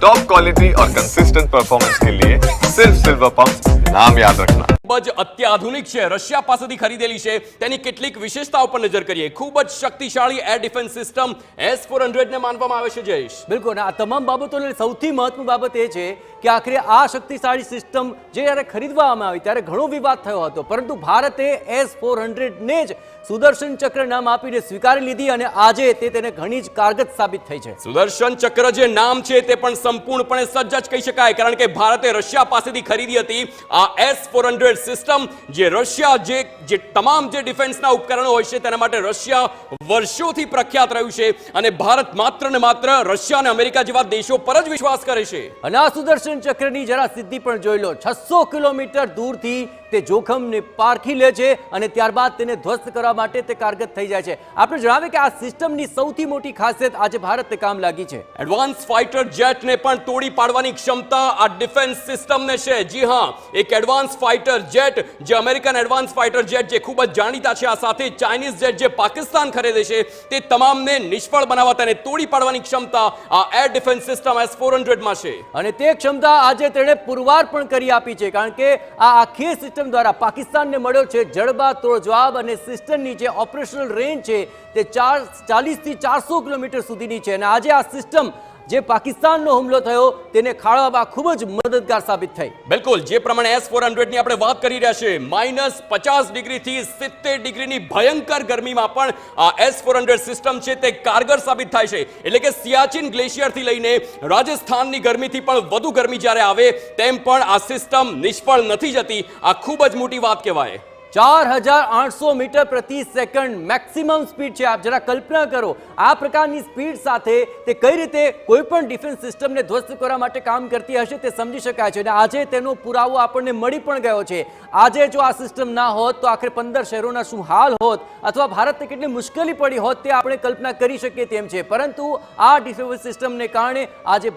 Top quality और consistent performance के लिए सिर्फ सिल्वर पंप नाम याद रखना। ખૂબ જ અત્યાધુનિક છે, રશિયા પાસેથી ખરીદેલી છે, તેની કેટલીક વિશેષતાઓ પર નજર કરીએ। ખૂબ જ શક્તિશાળી એર ડિફેન્સ સિસ્ટમ S-400 ને માનવામાં આવે છે જયેશ। બિલકુલ, આ તમામ બાબતોને સૌથી મહત્વની બાબત એ છે કે આખરે આ શક્તિશાળી સિસ્ટમ જે જ્યારે ખરીદવામાં આવી ત્યારે ઘણો વિવાદ થયો હતો, પરંતુ ભારતે S-400 ને જ સુદર્શન ચક્ર નામ આપીને સ્વીકારી લીધી અને આજે તેને ઘણી જ કારગત સાબિત થઈ છે। સુદર્શન ચક્ર જે નામ છે તે પણ સંપૂર્ણપણે સજ્જ જ કહી શકાય, કારણ કે ભારતે રશિયા પાસેથી ખરીદી હતી આ S-400 સિસ્ટમ, જે રશિયા જે તમામ જે ડિફેન્સના ઉપકરણો હોય છે તેના માટે રશિયા વર્ષોથી પ્રખ્યાત રહ્યું છે અને ભારત માત્ર ને માત્ર રશિયા અને અમેરિકા જેવા દેશો પર જ વિશ્વાસ કરે છે। અને આ સુદર્શન ચક્રની જરા સિદ્ધિ પણ જોઈ લો, 600 કિલોમીટર દૂરથી તે જોખમને પારખી લે છે અને ત્યારબાદ તેને ધ્વસ્ત કરવા માટે તે કારગત થઈ જાય છે। આપણે જણાવીએ કે આ સિસ્ટમની સૌથી મોટી ખાસિયત આજે ભારતને કામ લાગી છે। એડવાન્સ ફાઇટર જેટને પણ તોડી પાડવાની ક્ષમતા આ ડિફેન્સ સિસ્ટમને છે। જી હા, એક એડવાન્સ ફાઇટર જેટ જે અમેરિકન એડવાન્સ ફાઇટર જેટ જે ખૂબ જ જાણીતા છે, આ સાથે ચાઇનીઝ જેટ જે પાકિસ્તાન ખરીદે છે, તે તમામને નિષ્ફળ બનાવવા તેને તોડી પાડવાની ક્ષમતા આ એર ડિફેન્સ સિસ્ટમ S-400 માં છે અને તે ક્ષમતા આજે તેણે પુરવાર પણ કરી આપી છે, કારણ કે આ આખી સિસ્ટમ દ્વારા પાકિસ્તાનને મળ્યો છે જડબાતોડ જવાબ અને સિસ્ટમની જે ઓપરેશનલ રેન્જ છે તે 40 થી 400 કિલોમીટર સુધીની છે અને આજે આ સિસ્ટમ જે પાકિસ્તાનનો હુમલો થયો તેને ખાળવામાં ખૂબ જ મદદગાર સાબિત થઈ। બિલકુલ, જે પ્રમાણે S-400 ની આપણે વાત કરી રહ્યા છે, -50 ડિગ્રીથી 70 ડિગ્રીની ભયંકર ગરમીમાં પણ આ S-400 સિસ્ટમ છે તે કારગર સાબિત થાય છે। એટલે કે સિયાચિન ગ્લેશિયરથી લઈને રાજસ્થાનની ગરમીથી પણ વધુ ગરમી જ્યારે આવે તેમ પણ આ સિસ્ટમ નિષ્ફળ નથી જતી। આ ખૂબ જ મોટી વાત કહેવાય। 4800 મીટર પ્રતિ સેકન્ડ મેક્સિમમ સ્પીડ છે। આપ જરા કલ્પના કરો આ પ્રકારની સ્પીડ સાથે તે કઈ રીતે કોઈ પણ ડિફેન્સ સિસ્ટમને ધ્વસ્ત કરવા માટે કામ કરતી હશે તે સમજી શકાય છે અને આજે તેનો પુરાવો આપણને મળી પણ ગયો છે। આજે જો આ સિસ્ટમ ના હોત તો આખરે 15 શહેરોના શું હાલ હોત અથવા ભારતને કેટલી મુશ્કેલી પડી હોત તે આપણે કલ્પના કરી શકીએ તેમ છે, પરંતુ આ ડિફેન્સ સિસ્ટમને કારણે આજે